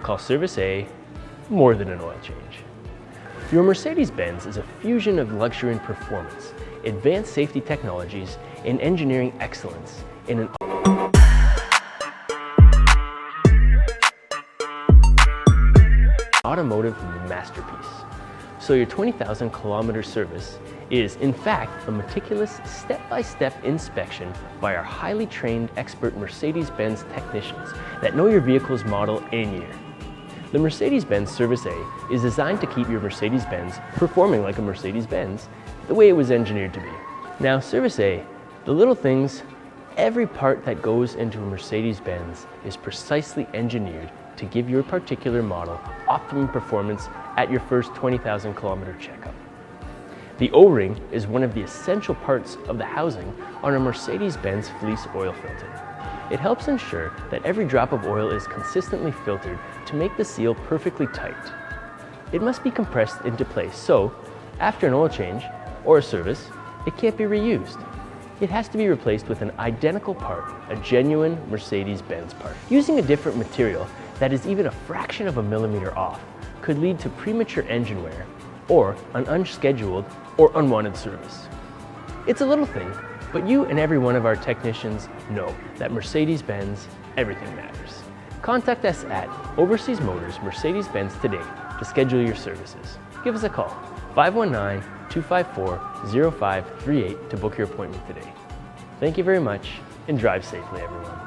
call Service A more than an oil change. Your Mercedes-Benz is a fusion of luxury and performance, advanced safety technologies, and engineering excellence in an automotive masterpiece. So your 20,000 kilometer service is, in fact, a meticulous step-by-step inspection by our highly trained expert Mercedes-Benz technicians that know your vehicle's model and year. The Mercedes-Benz Service A is designed to keep your Mercedes-Benz performing like a Mercedes-Benz the way it was engineered to be. Now, Service A, the little things, every part that goes into a Mercedes-Benz is precisely engineered to give your particular model optimum performance at your first 20,000 kilometer checkup. The O-ring is one of the essential parts of the housing on a Mercedes-Benz fleece oil filter. It helps ensure that every drop of oil is consistently filtered to make the seal perfectly tight. It must be compressed into place, so after an oil change or a service, it can't be reused. It has to be replaced with an identical part, a genuine Mercedes-Benz part. Using a different material that is even a fraction of a millimeter off could lead to premature engine wear or an unscheduled or unwanted service. It's a little thing, but you and every one of our technicians know that Mercedes-Benz, everything matters. Contact us at Overseas Motors Mercedes-Benz today to schedule your services. Give us a call, 519-254-0538 to book your appointment today. Thank you very much and drive safely, everyone.